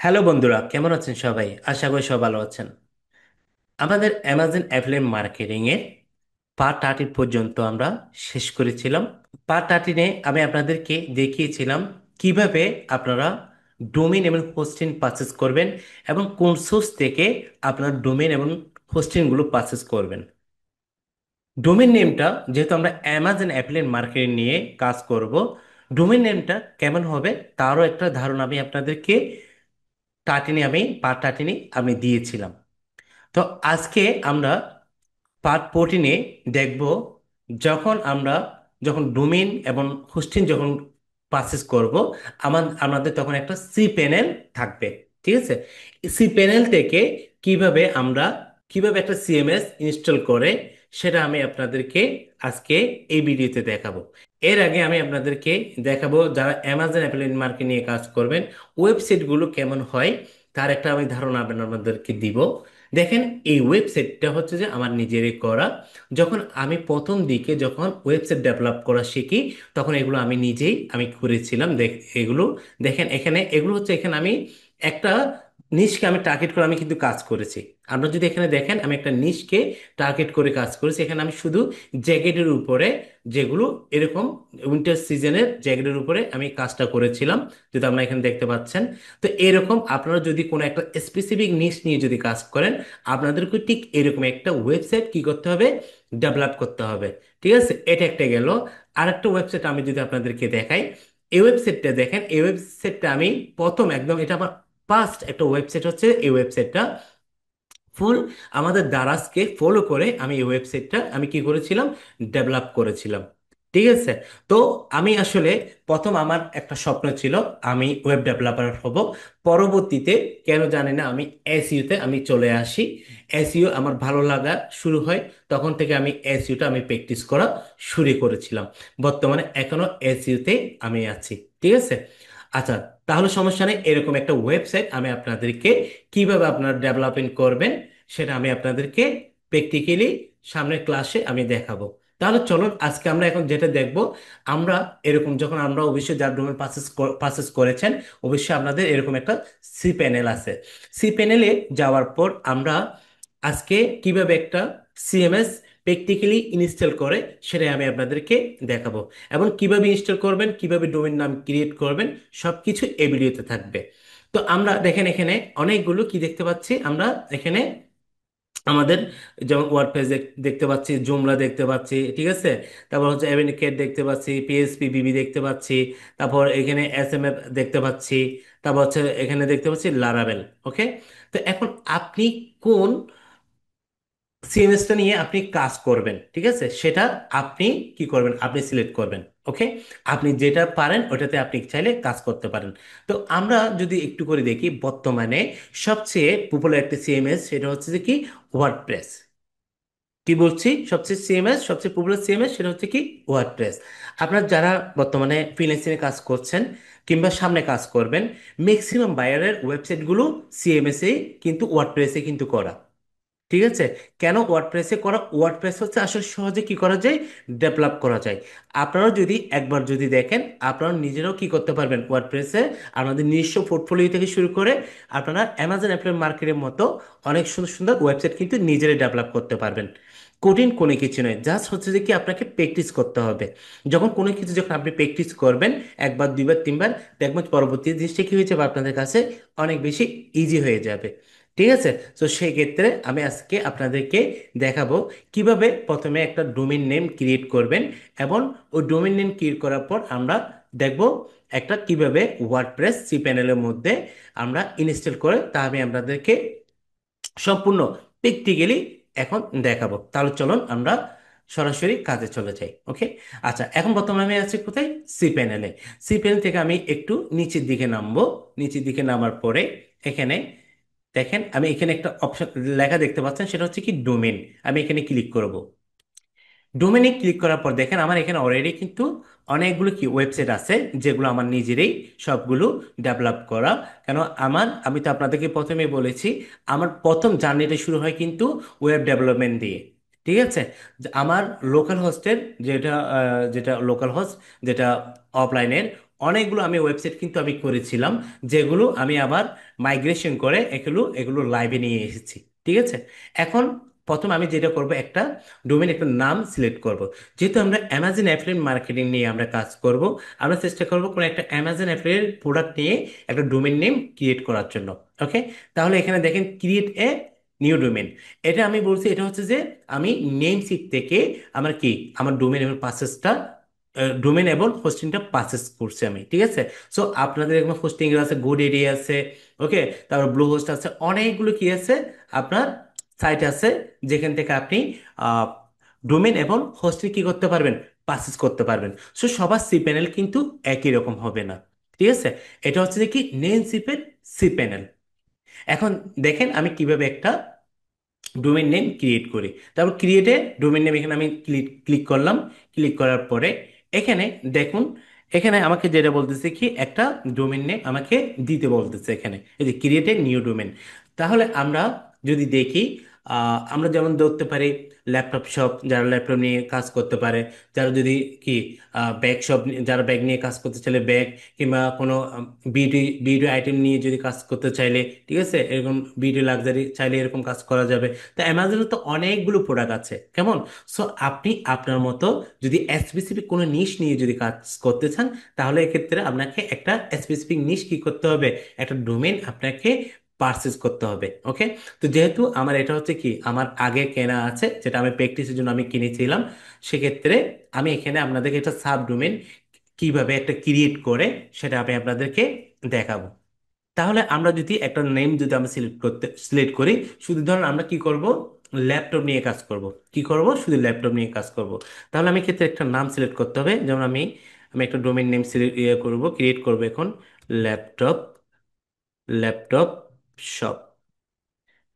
Hello বন্ধুরা, কেমন আছেন সবাই? আশা করি সব ভালো আছেন। আমাদের অ্যামাজন অ্যাফিলিয়েট মার্কেটিং এর পার্ট 13 পর্যন্ত আমরা শেষ করেছিলাম। পার্ট 13-এ আমি আপনাদেরকে দেখিয়েছিলাম কিভাবে আপনারা ডোমেইন এবং হোস্টিং পারচেজ করবেন এবং কোন সোর্স থেকে আপনার ডোমেইন এবং হোস্টিংগুলো পারচেজ করবেন। ডোমেইন নেমটা, যেহেতু আমরা অ্যামাজন অ্যাফিলিয়েট মার্কেটিং নিয়ে কাজ করব, ডোমেইন নেমটা কেমন হবে তারও একটা ধারণা আমি আপনাদেরকে পার্ট 13 আমি দিয়েছিলাম। তো আজকে আমরা পার্ট 14-এ দেখব, আমরা যখন ডোমেইন এবং হোস্টিং যখন পারচেস করব, আমাদের তখন একটা সি প্যানেল থাকবে। ঠিক আছে? সি প্যানেল থেকে কিভাবে একটা সিএমএস ইনস্টল করে সেটা আমি আপনাদেরকে আজকে এই ভিডিওতে দেখাবো। এর আগে আমি আপনাদেরকে দেখাবো, যারা অ্যামাজন অ্যাফিলিয়েট মার্কেটিং নিয়ে কাজ করবেন ওয়েবসাইটগুলো কেমন হয় তার একটা আমি ধারণা আপনাদেরকে দিব। দেখেন, এই ওয়েবসাইটটা হচ্ছে যে আমার নিজেরই করা। যখন ওয়েবসাইট ডেভেলপ করা শিখি, তখন এগুলো আমি করেছিলাম। এগুলো দেখেন, এখানে আমি একটা নিশকে আমি টার্গেট করে আমি কিন্তু কাজ করেছি। আপনারা যদি এখানে দেখেন, আমি একটা নিশকে টার্গেট করে কাজ করেছি। এখানে আমি শুধু জ্যাকেটের উপরে, যেগুলো এরকম উইন্টার সিজনের জ্যাকেটের উপরে আমি কাজটা করেছিলাম, যেটা আপনারা এখানে দেখতে পাচ্ছেন। তো এরকম আপনারা যদি কোনো একটা স্পেসিফিক নিশ নিয়ে যদি কাজ করেন, আপনাদেরকে ঠিক এরকম একটা ওয়েবসাইট কি করতে হবে, ডেভেলপ করতে হবে। ঠিক আছে, এটা একটা গেল। আরেকটা ওয়েবসাইট আমি যদি আপনাদেরকে দেখাই, এই ওয়েবসাইটটা দেখেন। এই ওয়েবসাইটটা আমি প্রথম একদম, এটা আমার ফার্স্ট একটা ওয়েবসাইট হচ্ছে এই ওয়েবসাইটটা। ফুল আমাদের দারাজকে ফলো করে আমি এই ওয়েবসাইটটা আমি কি করেছিলাম, ডেভেলপ করেছিলাম। ঠিক আছে? তো আমি আসলে প্রথম আমার একটা স্বপ্ন ছিল, আমি ওয়েব ডেভেলপার হব। পরবর্তীতে কেন জানি না আমি এসইউতে আমি চলে আসি। এসইউ আমার ভালো লাগা শুরু হয়, তখন থেকে আমি এসইউটা আমি প্র্যাকটিস করা শুরু করেছিলাম। বর্তমানে এখনো এসইউতে আমি আছি। ঠিক আছে? আচ্ছা, তাহলে সমস্যা নেই। এরকম একটা ওয়েবসাইট আমি আপনাদেরকে কিভাবে আপনারা ডেভেলপমেন্ট করবেন সেটা আমি আপনাদেরকে প্র্যাকটিক্যালি সামনের ক্লাসে আমি দেখাবো। তাহলে চলুন আজকে আমরা এখন যেটা দেখব, আমরা যখন আমরা অবশ্যই যার ডোমেন পারচেস করেছেন, অবশ্যই আপনাদের এরকম একটা সি প্যানেল আছে। সি প্যানেলে যাওয়ার পর আমরা আজকে কিভাবে একটা সিএমএস প্র্যাকটিক্যালি ইনস্টল করে সেটাই আমি আপনাদেরকে দেখাবো। এবং কিভাবে ইনস্টল করবেন, কিভাবে ডোমেন নাম ক্রিয়েট করবেন, সবকিছু এই ভিডিওতে থাকবে। তো আমরা দেখেন, এখানে অনেকগুলো কি দেখতে পাচ্ছি আমরা। এখানে আমাদের যেমন ওয়ার্ডপ্রেস দেখতে পাচ্ছি, জুমলা দেখতে পাচ্ছি। ঠিক আছে? তারপর হচ্ছে এভেনিকেট দেখতে পাচ্ছি, পিএসপি বিবি দেখতে পাচ্ছি। তারপর এখানে এসএমএফ দেখতে পাচ্ছি। তারপর হচ্ছে এখানে দেখতে পাচ্ছি লারাভেল। ওকে। তো এখন আপনি কোন সিএমএসটা নিয়ে আপনি কাজ করবেন, ঠিক আছে, সেটা আপনি কি করবেন, আপনি সিলেক্ট করবেন। ওকে। আপনি যেটা পারেন ওটাতে আপনি চাইলে কাজ করতে পারেন। তো আমরা যদি একটু করে দেখি, বর্তমানে সবচেয়ে পপুলার একটা সিএমএস সেটা হচ্ছে যে কি, ওয়ার্ডপ্রেস। কি বলছি, সবচেয়ে পপুলার সিএমএস সেটা হচ্ছে কি, ওয়ার্ডপ্রেস। আপনার যারা বর্তমানে ফ্রিল্যান্সিং এ কাজ করছেন কিংবা সামনে কাজ করবেন, ম্যাক্সিমাম বায়ারের ওয়েবসাইটগুলো সিএমএস এ কিন্তু ওয়ার্ডপ্রেসে কিন্তু করা। ঠিক আছে? কেন ওয়ার্ডপ্রেসে করা? ওয়ার্ডপ্রেস হচ্ছে আসলে সহজে কি করা যায়, ডেভেলপ করা যায়। আপনারা যদি একবার যদি দেখেন, আপনারা নিজেরাও কি করতে পারবেন ওয়ার্ডপ্রেসে। আমাদের নিজস্ব পোর্টফোলিও থেকে শুরু করে আপনারা অ্যামাজন অ্যাফিলিয়েট মার্কেটের মতো অনেক সুন্দর সুন্দর ওয়েবসাইট কিন্তু নিজেরাই ডেভেলপ করতে পারবেন। কঠিন কোনো কিছু নয়, জাস্ট হচ্ছে যে কি আপনাকে প্র্যাকটিস করতে হবে। যখন আপনি প্র্যাকটিস করবেন একবার দুইবার তিনবার, দেখবেন পরবর্তী জিনিসটা কি হয়ে যাবে, আপনাদের কাছে অনেক বেশি ইজি হয়ে যাবে। ঠিক আছে? তো সেই ক্ষেত্রে আমি আজকে আপনাদেরকে দেখাবো কিভাবে প্রথমে একটা ডোমেইন নেম ক্রিয়েট করবেন। এবং ওই ডোমেইন নেম ক্রিয়েট করার পর আমরা দেখব একটা কিভাবে ওয়ার্ডপ্রেস সি প্যানেলের মধ্যে আমরা ইনস্টল করে তা আমি আপনাদেরকে সম্পূর্ণ প্র্যাকটিক্যালি এখন দেখাবো। তাহলে চলুন আমরা সরাসরি কাজে চলে যাই। ওকে। আচ্ছা, এখন বর্তমানে আমি আছি কোথায়, সি প্যানেলে। সি প্যানেল থেকে আমি একটু নিচের দিকে নামবো। নিচের দিকে নামার পরে এখানে দেখেন, আমি এখানে একটা অপশন লেখা দেখতে পাচ্ছেন, সেটা হচ্ছে কি ডোমেন। আমি এখানে ক্লিক করব। ডোমেনে ক্লিক করার পর দেখেন আমার এখানে অলরেডি কিন্তু অনেকগুলো কি ওয়েবসাইট আছে, যেগুলো আমার নিজেরই সবগুলো ডেভেলপ করা। কেন, আমি তো আপনাদেরকে প্রথমেই বলেছি, আমার প্রথম জার্নিটা শুরু হয় কিন্তু ওয়েব ডেভেলপমেন্ট দিয়ে। ঠিক আছে? আমার লোকাল হোস্টের যেটা লোকাল হোস্ট, যেটা অফলাইনের, অনেকগুলো আমি ওয়েবসাইট কিন্তু আমি করেছিলাম, যেগুলো আমি আবার মাইগ্রেশন করে এগুলো এগুলো লাইভে নিয়ে এসেছি। ঠিক আছে। এখন প্রথম আমি যেটা করব, একটা ডোমেন একটা নাম সিলেক্ট করব। যেহেতু আমরা অ্যামাজন অ্যাফিলিয়েট মার্কেটিং নিয়ে আমরা কাজ করব, আমরা চেষ্টা করব কোনো একটা অ্যামাজন অ্যাফিলিয়েট প্রোডাক্ট নিয়ে একটা ডোমেন নেম ক্রিয়েট করার জন্য। ওকে। তাহলে এখানে দেখেন ক্রিয়েট এ নিউ ডোমেন। এটা আমি বলছি, এটা হচ্ছে যে আমি নেম শিট থেকে আমার কি আমার ডোমেন এবং পাসেসটা ডোমেন এবং হোস্টিংটা পারচেস করছি আমি। ঠিক আছে। সো আপনাদের এখানে হোস্টিং আছে, গুড এরিয়া আছে, ওকে, তারপর ব্লু হোস্ট আছে, অনেকগুলো কি আছে আপনার সাইট আছে, যেখান থেকে আপনি ডোমেন এবং হোস্টিং কি করতে পারবেন, পারচেস করতে পারবেন। সো সবার সি প্যানেল কিন্তু একই রকম হবে না। ঠিক আছে। এটা হচ্ছে যে কি নেম শিপের সি প্যানেল। এখন দেখেন আমি কিভাবে একটা ডোমেইন নেম ক্রিয়েট করি। তারপর ক্রিয়েটে ডোমেইন নেম এখানে আমি ক্লিক ক্লিক করলাম। ক্লিক করার পরে এখানে দেখুন, এখানে আমাকে যেটা বলতেছে কি একটা ডোমেইন নেম আমাকে দিতে বলতেছে এখানে, এই যে ক্রিয়েটে নিউ ডোমেইন। তাহলে আমরা যদি দেখি, আমরা যেমন ধরতে পারি ল্যাপটপ শপ, যারা ল্যাপটপ নিয়ে কাজ করতে পারে, যারা যদি কি ব্যাগ শপ, যারা ব্যাগ নিয়ে কাজ করতে চাইলে ব্যাগ, কিংবা কোনো বিউটি বিউটি আইটেম নিয়ে যদি কাজ করতে চাইলে, ঠিক আছে, এরকম বিউটি লাক্সারি চাইলে এরকম কাজ করা যাবে। তো অ্যামাজনে তো অনেকগুলো প্রোডাক্ট আছে, কেমন। সো আপনি আপনার মতো যদি স্পেসিফিক কোনো নিশ নিয়ে যদি কাজ করতে চান, তাহলে এক্ষেত্রে আপনাকে একটা স্পেসিফিক নিশ কি করতে হবে, একটা ডোমেন আপনাকে পারচেজ করতে হবে। ওকে। তো যেহেতু আমার এটা হচ্ছে কি আমার আগে কেনা আছে, যেটা আমি প্র্যাকটিসের জন্য আমি কিনেছিলাম, সেক্ষেত্রে আমি এখানে আপনাদেরকে একটা সাব ডোমেন কিভাবে একটা ক্রিয়েট করে সেটা আমি আপনাদেরকে দেখাবো। তাহলে আমরা যদি একটা নেম যদি আমরা সিলেক্ট করি, শুধু ধরুন আমরা কি করব, ল্যাপটপ নিয়ে কাজ করব। কি করব, শুধু ল্যাপটপ নিয়ে কাজ করব। তাহলে আমি ক্ষেত্রে একটা নাম সিলেক্ট করতে হবে, যেমন আমি আমি একটা ডোমেইন নেম সিলেক্ট করব, ক্রিয়েট করব এখন ল্যাপটপ ল্যাপটপ শপ।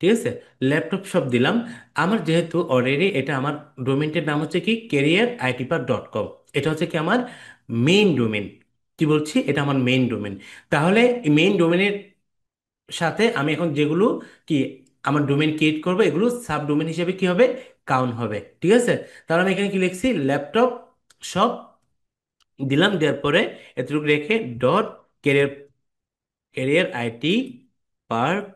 ঠিক আছে। ল্যাপটপ শপ দিলাম। আমার যেহেতু অলরেডি এটা আমার ডোমেনটির নাম হচ্ছে কি careeritpar.com। এটা হচ্ছে কি আমার মেইন ডোমেন। কি বলছি, এটা আমার মেইন ডোমেন। তাহলে মেইন ডোমেনের সাথে আমি এখন যেগুলো কি আমার ডোমেন ক্রিয়েট করবো, এগুলো সাব ডোমেন হিসেবে কি হবে, কাউন্ট হবে। ঠিক আছে। তাহলে আমি এখানে কি লিখছি, ল্যাপটপ শপ দিলাম, দেওয়ার পরে এতটুকু রেখে dot career career IT park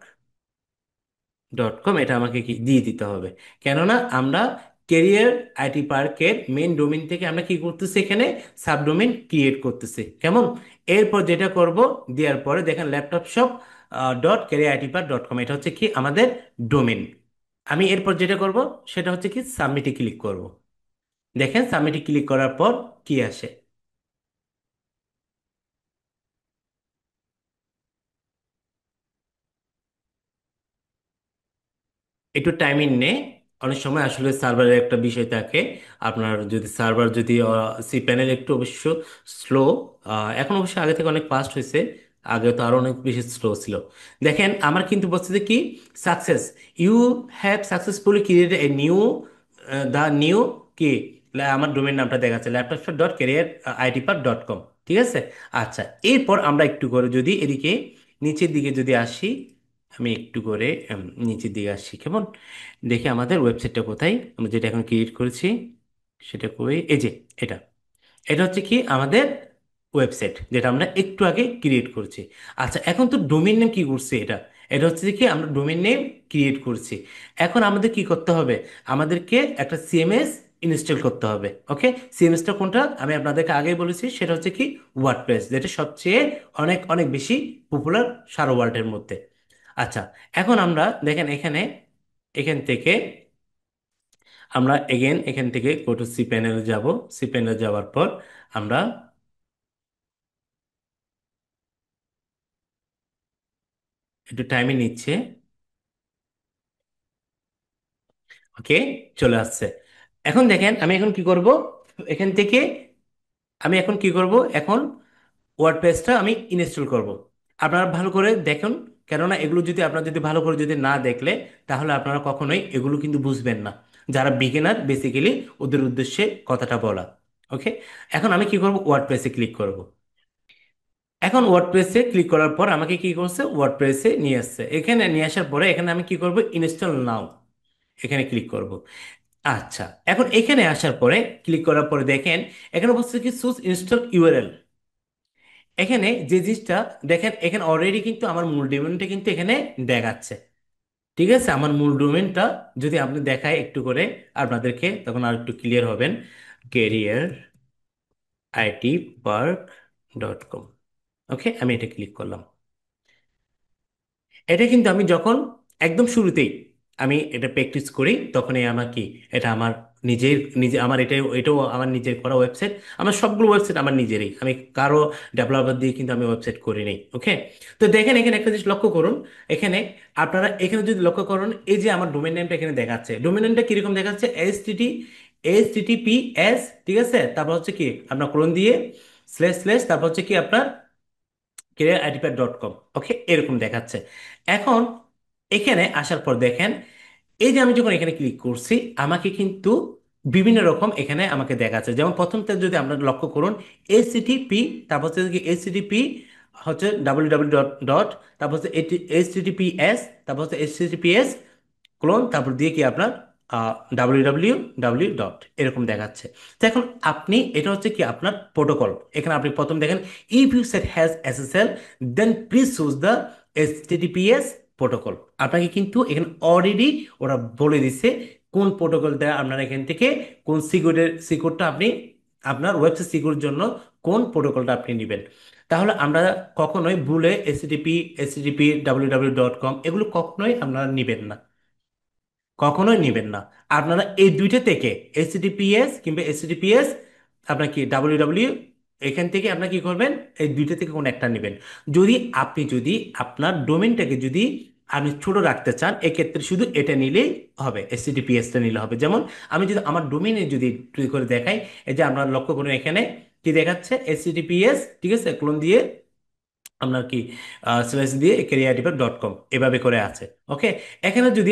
dot কম, এটা আমাকে কি দিয়ে দিতে হবে। কেননা আমরা ক্যারিয়ার আইটি পার্কের মেইন ডোমেইন থেকে আমরা কি করতেছি, এখানে সাবডোমেইন ক্রিয়েট করতেছি, কেমন। এরপর যেটা করব, দেওয়ার পরে দেখেন laptop shop dot career IT park dot কম, এটা হচ্ছে কি আমাদের ডোমেইন। আমি এরপর যেটা করব সেটা হচ্ছে কি সাবমিটে ক্লিক করব। দেখেন সাবমিটে ক্লিক করার পর কি আসে। একটু টাইমিং নেই, অনেক সময় আসলে সার্ভারের একটা বিষয় থাকে। আপনার যদি সার্ভার যদি সি প্যানেল একটু অবশ্য স্লো, এখন অবশ্য আগে থেকে অনেক ফাস্ট হয়েছে, আগে তো আরো অনেক বেশি স্লো ছিল। দেখেন আমার কিন্তু বলছে যে কি success, you have successfully created a new, the new কি আমার ডোমেন নামটা দেখাচ্ছে laptop dot career IT dot com. ঠিক আছে। আচ্ছা, এরপর আমরা একটু করে যদি এদিকে নিচের দিকে যদি আসি, আমি একটু করে নিচের দিকে আসছি, কেমন। দেখি আমাদের ওয়েবসাইটটা কোথায়, আমরা যেটা এখন ক্রিয়েট করেছি সেটা কই, এই যে এটা। এটা হচ্ছে কি আমাদের ওয়েবসাইট, যেটা আমরা একটু আগে ক্রিয়েট করছি। আচ্ছা, এখন তো ডোমেইন নেম কি করছি, এটা এটা হচ্ছে কি আমরা ডোমেইন নেম ক্রিয়েট করছি। এখন আমাদের কি করতে হবে, আমাদেরকে একটা সিএমএস ইনস্টল করতে হবে। ওকে। সিএমএসটা কোনটা আমি আপনাদেরকে আগেই বলেছি, সেটা হচ্ছে কি ওয়ার্ডপ্রেস, যেটা সবচেয়ে অনেক অনেক বেশি পপুলার সারা ওয়ার্ল্ডের মধ্যে। আচ্ছা, এখন আমরা দেখেন এখানে, এখান থেকে আমরা এগেন এখান থেকে গো টু সি প্যানেলে যাব। সি প্যানেলে যাওয়ার পর আমরা একটু টাইমে নিচ্ছে। ওকে, চলে আসছে। এখন দেখেন আমি এখন কি করব, এখান থেকে আমি এখন কি করব, এখন ওয়ার্ডপ্রেসটা আমি ইনস্টল করব। আপনারা ভালো করে দেখুন, কেননা এগুলো যদি আপনারা যদি ভালো করে যদি না দেখলে, তাহলে আপনারা কখনোই এগুলো কিন্তু বুঝবেন না। যারা বিগিনার বেসিক্যালি ওদের উদ্দেশ্যে কথাটা বলা। ওকে। এখন আমি কি করব, ওয়ার্ডপ্রেসে ক্লিক করব। এখন ওয়ার্ডপ্রেসে ক্লিক করার পর আমাকে কি করছে, ওয়ার্ডপ্রেসে নিয়ে আসছে। এখানে নিয়ে আসার পরে এখানে আমি কি করব, ইনস্টল নাও, এখানে ক্লিক করব। আচ্ছা, এখন এখানে আসার পরে ক্লিক করার পরে দেখেন এখানে বলছে কি চুজ ইনস্টল ইউআরএল। এখানে যে জিনিসটা দেখেন, এখানে অলরেডি কিন্তু আমার মূল ডোমেনটা কিন্তু এখানে দেখাচ্ছে। ঠিক আছে, আমার মূল ডোমেনটা যদি আপনি দেখায় একটু করে আপনাদেরকে, তখন আর একটু ক্লিয়ার হবেন। Career IT park dot com. Okay, আমি এটা ক্লিক করলাম। এটা কিন্তু আমি যখন একদম শুরুতেই আমি এটা প্র্যাকটিস করি, তখনই আমার কি, এটা আমার নিজে আমার এটাও আমার নিজের করা ওয়েবসাইট। আমার সবগুলো ওয়েবসাইট আমার নিজেরই, আমি কারো ডেভেলপার দিয়ে কিন্তু আমি ওয়েবসাইট করি নাই। ওকে, তো দেখেন এখানে একটা জিনিস লক্ষ্য করুন। এখানে আপনারা এখানে যদি লক্ষ্য করুন, এই যে আমার ডোমেন নেমটা এখানে দেখাচ্ছে, ডোমেন নেমটা কিরকম দেখাচ্ছে, HTTPS। ঠিক আছে, তারপর হচ্ছে কি আপনার কোলন দিয়ে স্ল্যাশ স্ল্যাশ, তারপর হচ্ছে কি আপনার careeridpad.com। ওকে, এরকম দেখাচ্ছে। এখন এখানে আসার পর দেখেন, এই যে আমি যখন এখানে ক্লিক করছি, আমাকে কিন্তু বিভিন্ন রকম এখানে আমাকে দেখাচ্ছে। যেমন প্রথমটা যদি আপনারা লক্ষ্য করুন, HTTP, তারপর হচ্ছে কি HTTP হচ্ছে www. তারপর হচ্ছে HTTPS, তারপর হচ্ছে HTTPS ক্লোন, তারপর দিয়ে কি আপনার www. এরকম দেখাচ্ছে। তো এখন আপনি এটা হচ্ছে কি আপনার প্রোটোকল। এখানে আপনি প্রথম দেখেন, if you set has SSL then please choose the HTTPS protocol. আপনাকে কিন্তু এখানে অলরেডি ওরা বলে দিছে কোন প্রোটোকলটা আপনার এখান থেকে, কোন সিকিউরটা আপনি আপনার ওয়েবসাইট সিকিউর জন্য কোন প্রোটোকলটা আপনি নেবেন। তাহলে আমরা কখনোই ভুলে HTTP www.com এগুলো কখনোই আপনারা নেবেন না, কখনোই নেবেন না। আপনারা এই দুইটা থেকে HTTPS কিংবা HTTPS আপনার কি www, এখান থেকে আপনার কি করবেন, এই দুইটা থেকে কোনো একটা নেবেন। যদি আপনার ডোমেনটাকে যদি আপনি ছোট রাখতে চান, এক্ষেত্রে শুধু এটা নিলেই হবে, HTTPS টা নিলে হবে। যেমন আমি যদি আমার ডোমেনে যদি একটু করে দেখাই, এই যে আপনারা লক্ষ্য করুন এখানে কি দেখাচ্ছে, HTTPS, ঠিক আছে, ক্লোন দিয়ে আপনার কি স্ল্যাশ দিয়ে careerdepot.com এভাবে করে আছে। ওকে, এখানে যদি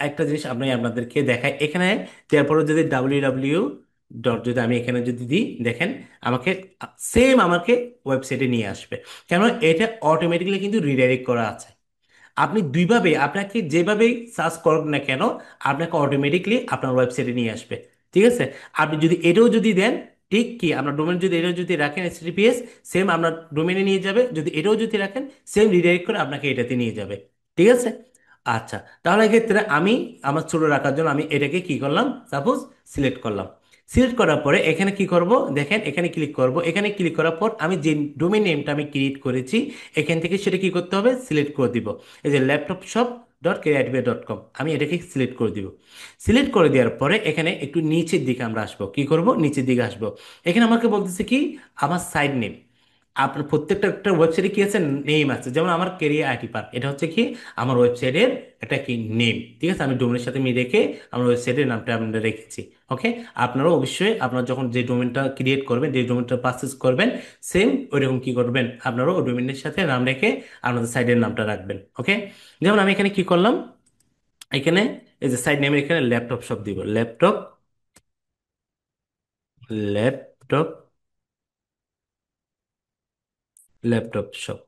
একটা জিনিস আপনাদেরকে দেখাই, এখানে তারপরে যদি www. যদি আমি এখানে যদি দিই, দেখেন আমাকে সেম আমাকে ওয়েবসাইটে নিয়ে আসবে। কেন, এটা অটোমেটিক্যালি কিন্তু রিডাইরেক্ট করা আছে। আপনি দুইভাবে, আপনাকে যেভাবে সার্চ করুন না কেন, আপনাকে অটোমেটিকলি আপনার ওয়েবসাইটে নিয়ে আসবে। ঠিক আছে, আপনি যদি এটাও যদি দেন, ঠিক কি আপনার ডোমেন যদি এটাও যদি রাখেন HTTPS, সেম আপনার ডোমেনে নিয়ে যাবে। যদি এটাও যদি রাখেন, সেম রিডাইরেক্ট করে আপনাকে এটাতে নিয়ে যাবে। ঠিক আছে, আচ্ছা, তাহলে এক্ষেত্রে আমি আমার ছোট রাখার জন্য আমি এটাকে কি করলাম, সাপোজ সিলেক্ট করলাম। সিলেক্ট করার পরে এখানে কি করব, দেখেন এখানে ক্লিক করব। এখানে ক্লিক করার পর আমি যে ডোমেন নেমটা আমি ক্রিয়েট করেছি, এখান থেকে সেটা কি করতে হবে, সিলেক্ট করে দিব। এই যে laptopshop.careerdepot.com, আমি এটাকে সিলেক্ট করে দিব। সিলেক্ট করে দেওয়ার পরে এখানে একটু নিচের দিকে আমরা আসবো, কি করব, নিচের দিকে আসবো। এখানে আমাকে বলতেছে কি, আমার সাইড নেম। আপনার প্রত্যেকটা একটা ওয়েবসাইটে কি আছে, নেম আছে। যেমন আমার কেরিয়ার আইটি পার্ক, এটা হচ্ছে কি আমার ওয়েবসাইটের একটা কি নেম। ঠিক আছে, আমি ডোমেনের সাথে মিল রেখে আমার ওয়েবসাইটের নামটা আমরা রেখেছি। ওকে, আপনারাও অবশ্যই আপনারা যখন যে ডোমেনটা ক্রিয়েট করবেন, যে ডোমেনটা পারচেস করবেন, সেম ওইরকম কি করবেন, আপনারাও ওই ডোমেনের সাথে নাম রেখে আপনাদের সাইডের নামটা রাখবেন। ওকে, যেমন আমি এখানে কি করলাম, এখানে এই যে সাইড নেমের এখানে ল্যাপটপ শপ দিব, ল্যাপটপ ল্যাপটপ শপ।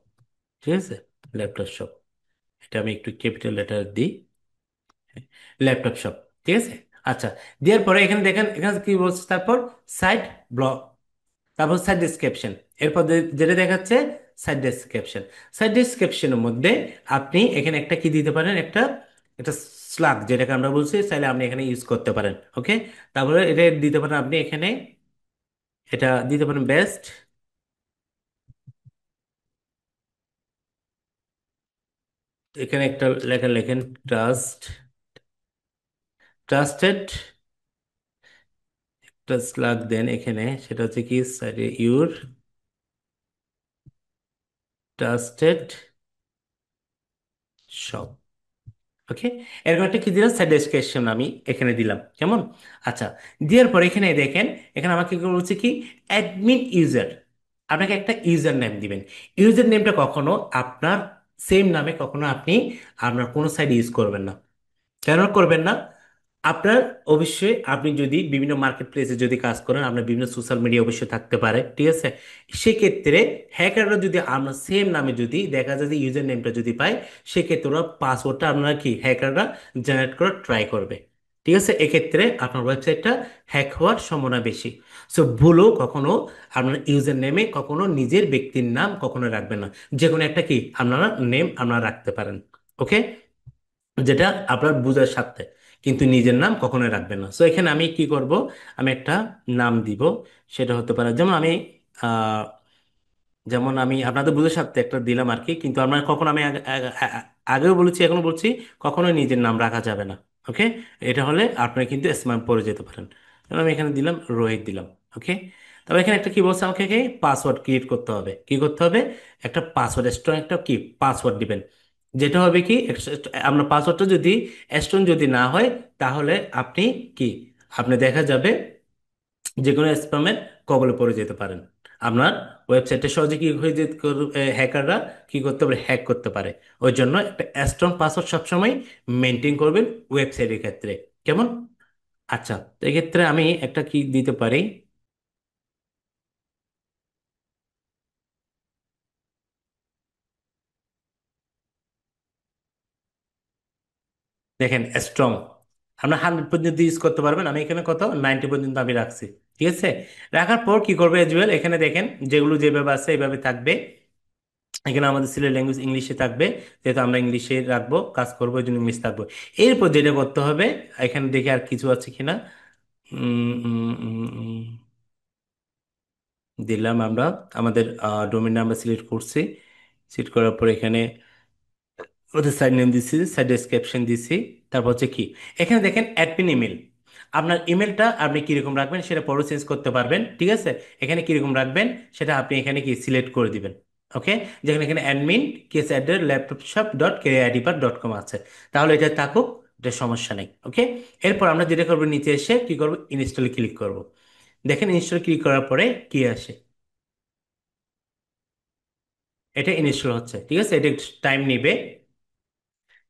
ঠিক আছে, ল্যাপটপ শপ, এটা আমি একটু ক্যাপিটাল লেটার দিই, ল্যাপটপ শপ। ঠিক আছে, আচ্ছা, দেওয়ার পরে এখানে দেখেন, এখানে কি বলছে, তারপর সাইট ব্লক, তারপর সাইট ডেসক্রিপশন। এরপর যেটা দেখাচ্ছে সাইট ডেসক্রিপশন। সাইট ডেসক্রিপশনের মধ্যে আপনি এখানে একটা কি দিতে পারেন, একটা একটা স্লাগ যেটাকে আমরা বলছি, চাইলে আপনি এখানে ইউজ করতে পারেন। ওকে, তারপরে এটা দিতে পারেন আপনি এখানে, এটা দিতে পারেন বেস্ট। এখানে একটা লেখা লেখেন, ট্রাস্টেড, একটা স্লাগ দেন এখানে, সেটা হচ্ছে কি সাইডে ইউর ট্রাস্টেড শপ। ওকে, এরকম একটা কি দিলাম, স্যাটিসফ্যাকশন আমি এখানে দিলাম, কেমন। আচ্ছা, দেওয়ার পর এখানে দেখেন, এখানে আমাকে কি বলছে কি, অ্যাডমিন ইউজার। আপনাকে একটা ইউজার নেম দিবেন। ইউজার নেমটা কখনো আপনার সেম নামে কখনো আপনি আপনার কোনো সাইট ইউজ করবেন না। কেন করবেন না, আপনার অবশ্যই আপনি যদি বিভিন্ন মার্কেট প্লেসে যদি কাজ করেন, আপনার বিভিন্ন সোশ্যাল মিডিয়া অবশ্যই থাকতে পারে। ঠিক আছে, সেক্ষেত্রে হ্যাকাররা যদি আপনার সেম নামে যদি দেখা যায় যে ইউজার নেমটা যদি পায়, সেক্ষেত্রে ওরা পাসওয়ার্ডটা আপনারা কি হ্যাকাররা জেনারেট করার ট্রাই করবে। ঠিক আছে, এক্ষেত্রে আপনার ওয়েবসাইটটা হ্যাক হওয়ার সম্ভাবনা বেশি। সো ভুলও কখনো আপনার ইউজার নেমে কখনো নিজের ব্যক্তির নাম কখনো রাখবেন না। যে কোনো একটা কি আপনারা নেম আপনারা রাখতে পারেন। ওকে, যেটা আপনার বুঝার সাথে, কিন্তু নিজের নাম কখনোই রাখবেন না। সো এখানে আমি কি করব, আমি একটা নাম দিব। সেটা হতে পারে যেমন আমি আপনাদের বুঝে সাথে একটা দিলাম আর কি, কিন্তু আমরা কখনো আমি আগেও বলেছি এখনো বলছি, কখনোই নিজের নাম রাখা যাবে না। ওকে, এটা হলে আপনি কিন্তু স্ম্যাম পড়ে যেতে পারেন। যেমন আমি এখানে দিলাম রোহিত দিলাম। ওকে, তবে এখানে একটা কি বলছে, আমাকে পাসওয়ার্ড ক্রিয়েট করতে হবে। কি করতে হবে? একটা পাসওয়ার্ড, স্ট্রং একটা কি পাসওয়ার্ড দিবেন। যেটা হবে কি, আপনার পাসওয়ার্ডটা যদি স্ট্রং যদি না হয়, তাহলে আপনি কি আপনি দেখা যাবে যে কোনো স্প্যামের কবলে পড়ে যেতে পারেন। আপনার ওয়েবসাইটে সহজে কি হয়ে যেতে, হ্যাকাররা কি করতে পারে, হ্যাক করতে পারে। ওই জন্য একটা স্ট্রং পাসওয়ার্ড সবসময় মেনটেন করবেন ওয়েবসাইটের ক্ষেত্রে। কেমন? আচ্ছা, তো এক্ষেত্রে আমি একটা কি দিতে পারি, দেখেন স্ট্রং, আপনার 100 পর্যন্ত ইউজ করতে পারবেন। আমি এখানে কত 90 পর্যন্ত আমি রাখছি। ঠিক আছে, রাখার পর কি করবে এজ ওয়েল, এখানে দেখেন যেগুলো যেভাবে আছে এইভাবে থাকবে। এখানে আমাদের সিলেট ল্যাঙ্গুয়েজ ইংলিশে থাকবে, যেহেতু আমরা ইংলিশে রাখবো, কাজ করবো, এই জন্য ইংলিশ থাকবো। এরপর যেটা করতে হবে, এখানে দেখে আর কিছু আছে কিনা। উম, উম, উম, উম, দিলাম আমরা আমাদের ডোমেন আমরা সিলেক্ট করছি। সিলেক্ট করার পর এখানে ওদের সাইড নেম দিছি, সাইড ডেসক্রিপশন দিছি। তারপর হচ্ছে কি, এখানে দেখেন অ্যাডমিন ইমেল। আপনার ইমেলটা আপনি কিরকম রাখবেন সেটা পরে চেঞ্জ করতে পারবেন। ঠিক আছে, এখানে কিরকম রাখবেন সেটা আপনি এখানে কি সিলেক্ট করে দিবেন। ওকে, যেখানে এখানে অ্যাডমিন কেস অ্যাডের ল্যাপটপ শপ ডট কেআইডিপার.com আছে, তাহলে এটা থাকুক, এটা সমস্যা নেই। ওকে, এরপর আমরা যেটা করবো, নিচে এসে কি করবো, ইনস্টলে ক্লিক করব। দেখেন ইনস্টল ক্লিক করার পরে কি আসে, এটা ইনস্টল হচ্ছে। ঠিক আছে, এটা টাইম নিবে।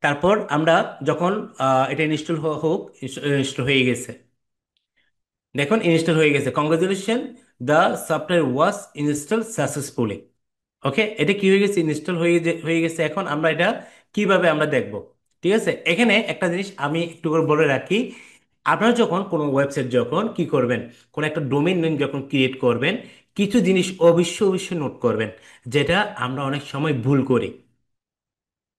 তারপর আমরা যখন এটা ইনস্টল হোক, ইনস্টল হয়ে গেছে। দেখুন ইনস্টল হয়ে গেছে, congratulation, the software was install successfully. Okay, এটা কি হয়ে গেছে, ইনস্টল হয়ে গেছে। এখন আমরা এটা কিভাবে আমরা দেখব। ঠিক আছে, এখানে একটা জিনিস আমি একটু করে বলে রাখি। আপনারা যখন কোনো ওয়েবসাইট যখন কি করবেন, কোনো একটা ডোমেইন নেম যখন ক্রিয়েট করবেন, কিছু জিনিস অবশ্যই অবশ্যই নোট করবেন, যেটা আমরা অনেক সময় ভুল করি।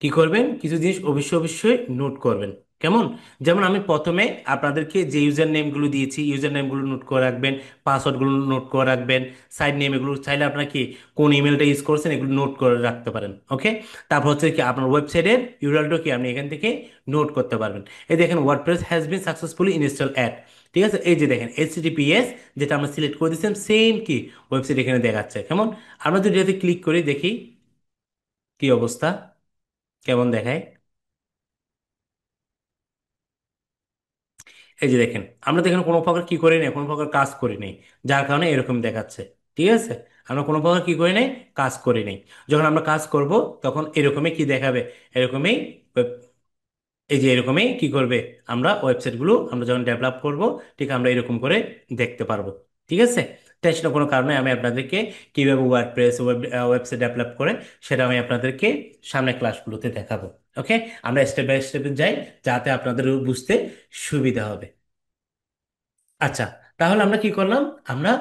কি করবেন, কিছু জিনিস অবশ্যই অবশ্যই নোট করবেন। কেমন? যেমন আমি প্রথমে আপনাদেরকে যে ইউজার নেমগুলো দিয়েছি, ইউজার নেমগুলো নোট করে রাখবেন, পাসওয়ার্ডগুলো নোট করে রাখবেন, সাইড নেম এগুলো চাইলে আপনার কি কোন ইমেলটা ইউজ করছেন এগুলো নোট করে রাখতে পারেন। ওকে, তারপর হচ্ছে কি আপনার ওয়েবসাইটের ইউআরএলটা কি আপনি এখান থেকে নোট করতে পারবেন। এই দেখেন WordPress has been successfully install at. ঠিক আছে, এই যে দেখেন এইচটিটিপিএস, যেটা আমরা সিলেক্ট করে দিয়েছিলাম, সেম কি ওয়েবসাইট এখানে দেখাচ্ছে। কেমন? আমরা যদি এটাতে ক্লিক করি দেখি কি অবস্থা, কেমন দেখায়। এই যে দেখেন, আমরা তো এখানে কোনো প্রকার কি করি নাই, কোনো প্রকার কাজ করি নাই, যার কারণে এরকম দেখাচ্ছে। ঠিক আছে, আমরা কোনো প্রকার কি করি নাই, কাজ করি নাই। যখন আমরা কাজ করব, তখন এরকমই কি দেখাবে, এরকমই এই যে এরকমই কি করবে, আমরা ওয়েবসাইটগুলো আমরা যখন ডেভেলপ করব, ঠিক আমরা এরকম করে দেখতে পারবো। ঠিক আছে, টেনশনের কোনো কারণে আমি আপনাদেরকে কিভাবে ওয়ার্ডপ্রেস ওয়েবসাইট ডেভেলপ করে সেটা আমি আপনাদেরকে সামনে ক্লাসগুলোতে দেখাবো। ওকে, আমরা স্টেপ বাই স্টেপে যাই, যাতে আপনাদের বুঝতে সুবিধা হবে। আচ্ছা, তাহলে আমরা কি করলাম, আমরা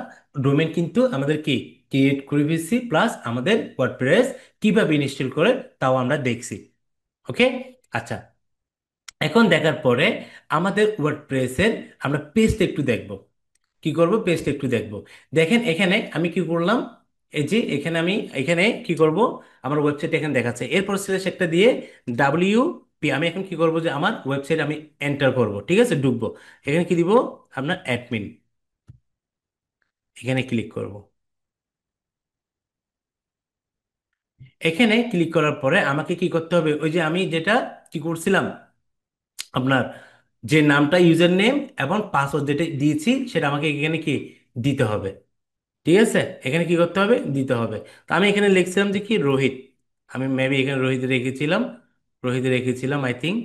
ডোমেন কিন্তু আমাদের কি ক্রিয়েট করে ফেলছি, প্লাস আমাদের ওয়ার্ডপ্রেস কিভাবে ইনস্টল করে তাও আমরা দেখছি। ওকে, আচ্ছা, এখন দেখার পরে আমাদের ওয়ার্ডপ্রেসের আমরা পেজটা একটু দেখব। কি করব, পেজটা একটু দেখব। দেখেন এখানে আমি কি করলাম, এই যে এখানে আমি এখানে কি করব, আমার ওয়েবসাইট এখানে দেখাচ্ছে, এরপর স্ল্যাশ একটা দিয়ে WP আমি এখন কি করব, যে আমার ওয়েবসাইট আমি এন্টার করব। ঠিক আছে, ঢুকবো, এখানে কি দিব, আপনার অ্যাডমিন, এখানে ক্লিক করব। এখানে ক্লিক করার পরে আমাকে কি করতে হবে, ওই যে আমি যেটা কি করছিলাম, আপনার যে নামটা ইউজার নেম এবং পাসওয়ার্ড যেটা দিয়েছি সেটা আমাকে এখানে কি দিতে হবে। ঠিক আছে, এখানে কি করতে হবে, দিতে হবে। তো আমি এখানে লিখছিলাম যে কি রোহিত, আমি মেবি এখানে রোহিত রেখেছিলাম, রোহিত রেখেছিলাম আই থিঙ্ক।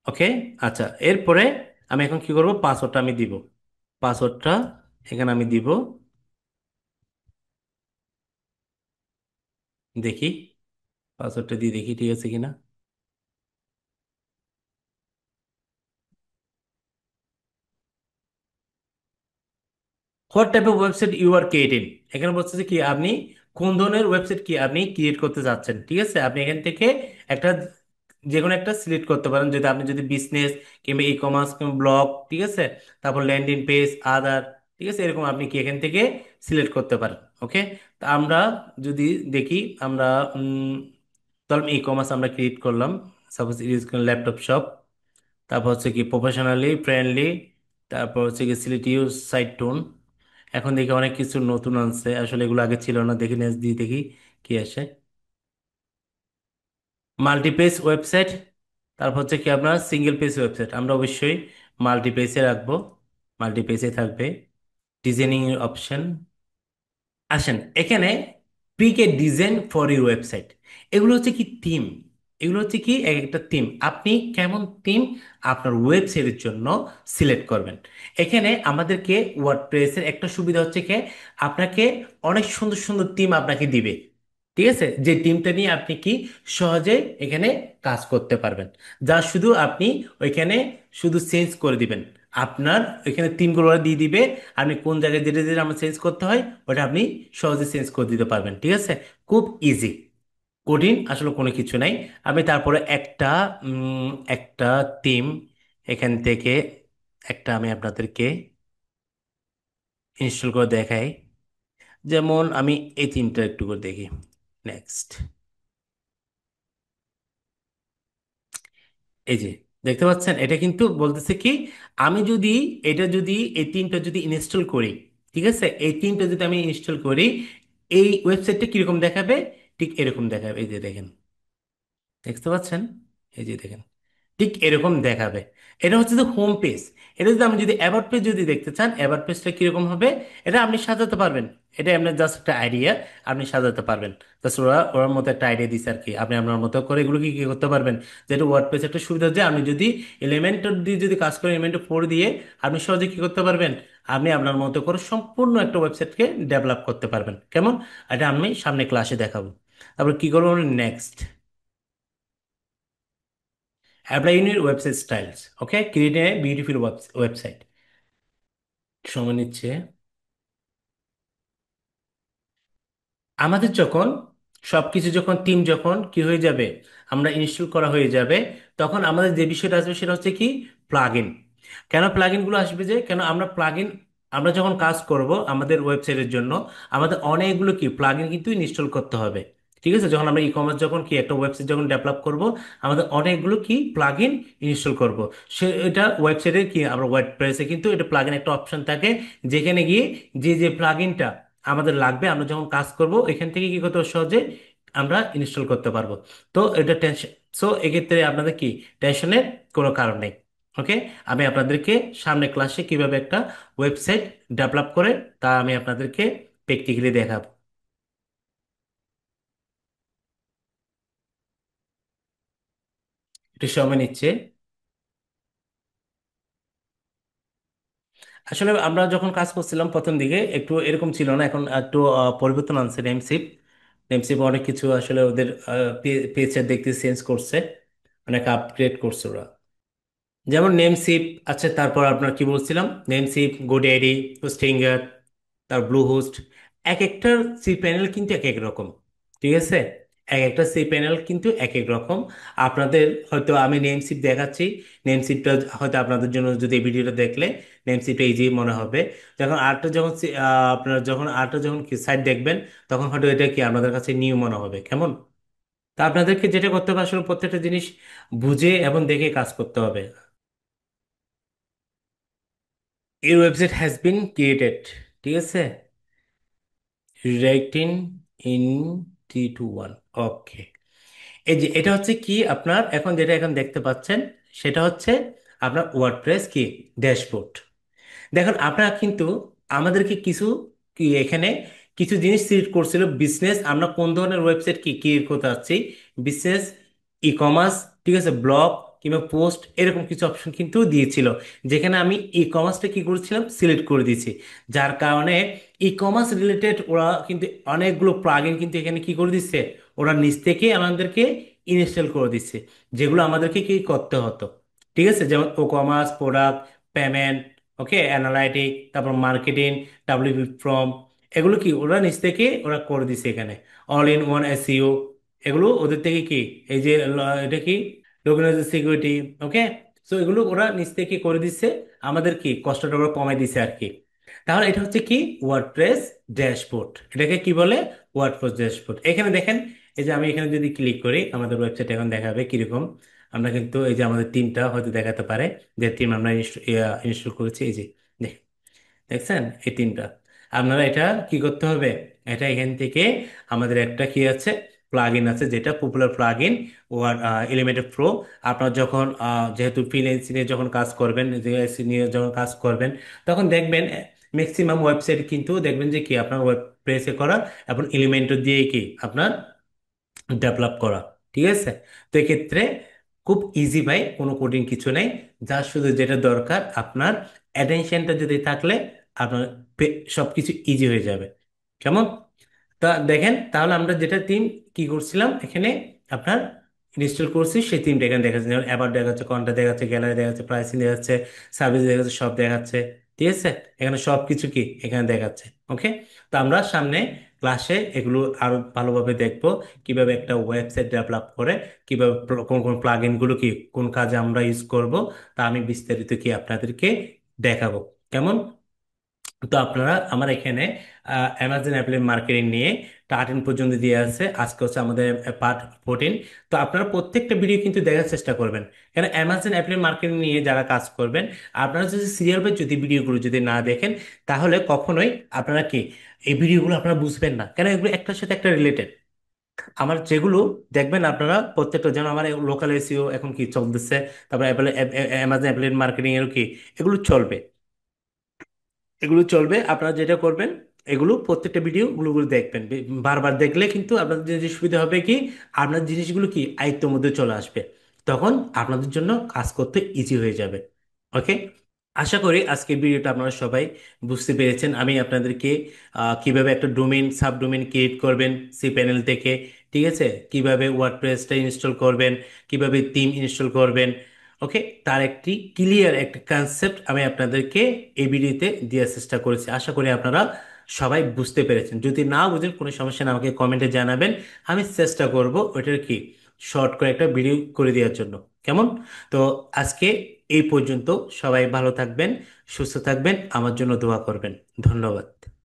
ওকে, আচ্ছা, এরপরে আমি এখন কি করব, পাসওয়ার্ডটা আমি দিব। পাসওয়ার্ডটা এখানে আমি দিব, দেখি পাসওয়ার্ডটা দিয়ে দেখি ঠিক আছে কিনা। What type of website you are creating, এখানে বলছে যে কি আপনি কোন ধরনের ওয়েবসাইট কি আপনি ক্রিয়েট করতে যাচ্ছেন। ঠিক আছে, আপনি এখান থেকে একটা যে কোনো একটা সিলেক্ট করতে পারেন, যদি আপনি যদি বিজনেস কিংবা ই কমার্স কিংবা ব্লগ, ঠিক আছে, তারপর ল্যান্ডিং পেজ, আদার, ঠিক আছে, এরকম আপনি কি এখান থেকে সিলেক্ট করতে পারেন। ওকে, তা আমরা যদি দেখি, আমরা ধরুন ই কমার্স আমরা ক্রিয়েট করলাম, সাপোজ ইউজ করলাম ল্যাপটপ শপ, তারপর হচ্ছে কি প্রফেশনালি ফ্রেন্ডলি, তারপর হচ্ছে কি সিলেক্ট ইউজ সাইট টোন। এখন দেখি অনেক কিছু নতুন আনছে, আসলে এগুলো আগে ছিল না, দেখি নেক্সট দিয়ে দেখি কি আসে। মাল্টিপেজ ওয়েবসাইট, তারপর হচ্ছে কি আপনার সিঙ্গেল পেজ ওয়েবসাইট, আমরা অবশ্যই মাল্টিপেজে রাখবো, মাল্টিপেজে থাকবে। ডিজাইনিং এর অপশন, আসেন এখানে প্রিকে ডিজাইন ফর ইউর ওয়েবসাইট, এগুলো হচ্ছে কি থিম, এগুলো হচ্ছে কি এক একটা থিম, আপনি কেমন থিম আপনার ওয়েবসাইটের জন্য সিলেক্ট করবেন। এখানে আমাদেরকে ওয়ার্ডপ্রেসের একটা সুবিধা হচ্ছে কি আপনাকে অনেক সুন্দর সুন্দর থিম আপনাকে দিবে। ঠিক আছে, যে টিমটা নিয়ে আপনি কি সহজে এখানে কাজ করতে পারবেন, যা শুধু আপনি ওইখানে শুধু চেঞ্জ করে দিবেন। আপনার ওইখানে থিমগুলো ওরা দিয়ে দিবে, আপনি কোন জায়গায় যেটা যেটা আমার চেঞ্জ করতে হয় ওটা আপনি সহজে চেঞ্জ করে দিতে পারবেন। ঠিক আছে, খুব ইজি, কঠিন আসলে কোনো কিছু নাই। আমি তারপরে একটা থিম এখান থেকে একটা আমি আপনাদেরকে ইনস্টল করে দেখাই। যেমন আমি এই থিমটা একটু করে দেখি। নেক্সট, এই যে দেখতে পাচ্ছেন, এটা কিন্তু বলতেছে কি আমি যদি এটা যদি এই তিনটা যদি ইনস্টল করি, ঠিক আছে, এই তিনটা যদি আমি ইনস্টল করি, এই ওয়েবসাইটটা কিরকম দেখাবে, ঠিক এরকম দেখাবে। এই যে দেখেন, দেখতে পাচ্ছেন, এই যে দেখেন, ঠিক এরকম দেখাবে। এটা হচ্ছে যে হোম পেজ। এটা যদি আমি যদি অ্যাবাউট পেজ যদি দেখতে চান, অ্যাবাউট পেজটা কিরকম হবে, এটা আপনি সাজাতে পারবেন। এটা আপনার জাস্ট একটা আইডিয়া, আপনি সাজাতে পারবেন। জাস্ট ওরা ওর মতো একটা আইডিয়া দিচ্ছে আর কি, আপনি আপনার মতো করে এগুলো কি কি করতে পারবেন। যেটা ওয়ার্ড পেজ একটা সুবিধা, যে আপনি যদি এলিমেন্টর দিয়ে যদি কাজ করেন, এলিমেন্টর 4 দিয়ে আপনি সহজে কি করতে পারবেন, আপনি আপনার মতো করে সম্পূর্ণ একটা ওয়েবসাইটকে ডেভেলপ করতে পারবেন। কেমন, এটা আমি সামনে ক্লাসে দেখাবো। তারপর কি করবো, next, apply in your website styles. Okay, create a beautiful website, সময় নিচ্ছে। আমাদের যখন সবকিছু যখন টিম যখন কি হয়ে যাবে, আমরা ইনস্টল করা হয়ে যাবে, তখন আমাদের যে বিষয়টা আসবে সেটা হচ্ছে কি প্লাগইন। কেন প্লাগইন গুলো আসবে, যে কেন আমরা প্লাগইন, আমরা যখন কাজ করব আমাদের ওয়েবসাইটের জন্য, আমাদের অনেকগুলো কি প্লাগইন কিন্তু ইনস্টল করতে হবে। ঠিক আছে, যখন আমরা ই কমার্স যখন কি একটা ওয়েবসাইট যখন ডেভেলপ করব, আমাদের অনেকগুলো কি প্লাগইন ইনস্টল করব। সে এটা ওয়েবসাইটে কি আমরা ওয়ার্ডপ্রেসে কিন্তু এটা প্লাগইন একটা অপশন থাকে, যেখানে গিয়ে যে যে প্লাগইনটা আমাদের লাগবে, আমরা যখন কাজ করব এখান থেকে কি করতে পারবো, সহজে আমরা ইনস্টল করতে পারবো। তো এটা টেনশন, সো এক্ষেত্রে আপনাদের কি টেনশনের কোনো কারণ নেই। ওকে, আমি আপনাদেরকে সামনে ক্লাসে কিভাবে একটা ওয়েবসাইট ডেভেলপ করে তা আমি আপনাদেরকে প্র্যাকটিক্যালি দেখাবো। একটু সময় নিচ্ছে। আসলে আমরা যখন কাজ করছিলাম প্রথম দিকে একটু এরকম ছিল না, এখন একটু পরিবর্তন আনছে নেমসিপ। নেমসিপ অনেক কিছু আসলে ওদের পেজে দেখতে চেঞ্জ করছে, অনেক আপগ্রেড করছে ওরা। যেমন নেমসিপ আছে, তারপর আপনার কি বলছিলাম, নেমসিপ, গোড্যাডি, হোস্টিঙ্গার, তার ব্লু হোস্ট, এক একটার সি প্যানেল কিন্তু এক এক রকম। ঠিক আছে, এক একটা সি প্যানেল কিন্তু এক এক রকম। আপনাদের হয়তো আমি নেমসিপ দেখাচ্ছি, নেমসিপটা হয়তো আপনাদের জন্য যদি এই ভিডিওটা দেখলে নেমসিপটা ইজি মনে হবে। যখন আরেকটা যখন আপনারা যখন আরেকটা যখন সাইট দেখবেন, তখন হয়তো এটা কি আপনাদের কাছে নিউ মনে হবে। কেমন, তা আপনাদেরকে যেটা করতে হবে আসলে প্রত্যেকটা জিনিস বুঝে এবং দেখে কাজ করতে হবে। Your website has been created, ঠিক আছে, redirecting in 3 2 1, ওকে। এই যে এটা হচ্ছে কি আপনার এখন যেটা এখন দেখতে পাচ্ছেন, সেটা হচ্ছে আপনার ওয়ার্ডপ্রেস কি ড্যাশবোর্ড। দেখুন আপনারা কিন্তু আমাদেরকে কিছু কি এখানে কিছু জিনিস সিলেক্ট করছিল, বিজনেস, আমরা কোন ধরনের ওয়েবসাইট কি ক্রিয়েট করতে চাচ্ছি, বিজনেস, ই কমার্স, ঠিক আছে, ব্লগ কিংবা পোস্ট, এরকম কিছু অপশন কিন্তু দিয়েছিল, যেখানে আমি ই কমার্সটা কি করেছিলাম সিলেক্ট করে দিয়েছি। যার কারণে ই কমার্স রিলেটেড ওরা কিন্তু অনেকগুলো প্লাগইন কিন্তু এখানে কি করে দিচ্ছে, ওরা নিচ থেকে আমাদেরকে ইনস্টল করে দিচ্ছে, যেগুলো আমাদেরকে কি করতে হতো। ঠিক আছে, যেমন ও কমার্স, প্রোডাক্ট, পেমেন্ট, ওকে, অ্যানালাইটিক, তারপর মার্কেটিং, ডাব্লিউপি ফর্ম, এগুলো কি ওরা নিচ থেকে ওরা করে দিছে এখানে। অল ইন ওয়ান এসইও, এগুলো ওদের থেকে কি, এই যে এটা কি, টোকেনাইজেশন সিকিউরিটি। ওকে, সো এগুলো ওরা নিচ থেকে করে দিচ্ছে, আমাদের কি কষ্টটা ওরা কমাই দিছে আর কি। তাহলে এটা হচ্ছে কি ওয়ার্ডপ্রেস ড্যাশবোর্ড, এটাকে কি বলে, ওয়ার্ডপ্রেস ড্যাশবোর্ড। এখানে দেখেন, এই যে আমি এখানে যদি ক্লিক করি আমাদের ওয়েবসাইট এখন দেখাবে কিরকম। আমরা কিন্তু এই যে আমাদের টিমটা হয়তো দেখাতে পারে, যে টিম আমরা ইনস্টল করেছি, এই যে দেখছেন এই তিনটা। আপনারা এটা কি করতে হবে, এটা এখান থেকে আমাদের একটা কি আছে, প্লাগ ইন আছে, যেটা popular plugin word Elementor Pro. আপনার যখন যেহেতু ফ্রিল্যান্সিং এ যখন কাজ করবেন, যে SEO নিয়ে যখন কাজ করবেন, তখন দেখবেন ম্যাক্সিমাম ওয়েবসাইট কিন্তু দেখবেন যে কি আপনার ওয়েব প্রেসে করা এবং এলিমেন্টর দিয়ে কি আপনার ডেভেলপ করা। ঠিক আছে, তো এক্ষেত্রে খুব ইজি ভাই, কোনো কোডিং কিছু নেই। যা শুধু যেটা দরকার আপনার অ্যাটেনশনটা যদি থাকলে আপনার সবকিছু ইজি হয়ে যাবে। কেমন? তা দেখেন, তাহলে আমরা যেটা থিম কি করছিলাম এখানে আপনার ইনস্টল করছি, সেই থিমটা এখানে দেখাচ্ছে, যেমন অ্যাবাউট দেখাচ্ছে, কন্টাক্ট দেখাচ্ছে, গ্যালারি দেখাচ্ছে, প্রাইসিং দেখাচ্ছে, সার্ভিস দেখাচ্ছে, সব দেখাচ্ছে। ঠিক আছে, এখানে সব কিছু কি এখানে দেখাচ্ছে। ওকে, তো আমরা সামনে ক্লাসে এগুলো আরো ভালোভাবে দেখবো, কিভাবে একটা ওয়েবসাইট ডেভেলপ করে, কিভাবে কোন কোন প্লাগইন গুলো কি কোন কাজে আমরা ইউজ করব, তা আমি বিস্তারিত কি আপনাদেরকে দেখাবো। কেমন? তো আপনারা আমার এখানে অ্যামাজন অ্যাপ্লিকেশন মার্কেটিং নিয়ে 13 পর্যন্ত দিয়ে আছে, আজকে হচ্ছে আমাদের পার্ট 14। তো আপনারা প্রত্যেকটা ভিডিও কিন্তু দেখার চেষ্টা করবেন, কারণ অ্যামাজন অ্যাপ্লিকেশন মার্কেটিং নিয়ে যারা কাজ করবেন, আপনারা যদি সিরিয়াল বাই যদি ভিডিওগুলো যদি না দেখেন, তাহলে কখনোই আপনারা কি এই ভিডিওগুলো আপনারা বুঝবেন না, কেন এগুলো একটার সাথে একটা রিলেটেড। আমার যেগুলো দেখবেন আপনারা প্রত্যেকটা, যেন আমার লোকাল এসইও এখন কি চলতেছে, তারপর অ্যামাজন অ্যাপ্লিকেশন মার্কেটিং এর কি এগুলো চলবে, এগুলো চলবে। আপনারা যেটা করবেন, এগুলো প্রত্যেকটা ভিডিও গুলো দেখবেন, বারবার দেখলে কিন্তু আপনাদের যে সুবিধা হবে কি, আপনার জিনিসগুলো কি আয়ত্তের মধ্যে চলে আসবে, তখন আপনাদের জন্য কাজ করতে ইজি হয়ে যাবে। ওকে, আশা করি আজকের ভিডিওটা আপনারা সবাই বুঝতে পেরেছেন। আমি আপনাদেরকে কিভাবে একটা ডোমেইন সাব ডোমেইন ক্রিয়েট করবেন সি প্যানেল থেকে, ঠিক আছে, কিভাবে ওয়ার্ডপ্রেসটা ইনস্টল করবেন, কিভাবে থিম ইনস্টল করবেন, ওকে, তার একটি ক্লিয়ার একটা কনসেপ্ট আমি আপনাদেরকে এই ভিডিওতে দেওয়ার চেষ্টা করেছি। আশা করি আপনারা সবাই বুঝতে পেরেছেন। যদি না বুঝেন কোনো সমস্যা না, আমাকে কমেন্টে জানাবেন, আমি চেষ্টা করব ওইটার কি শর্ট করে একটা ভিডিও করে দেওয়ার জন্য। কেমন? তো আজকে এই পর্যন্ত, সবাই ভালো থাকবেন, সুস্থ থাকবেন, আমার জন্য দোয়া করবেন। ধন্যবাদ।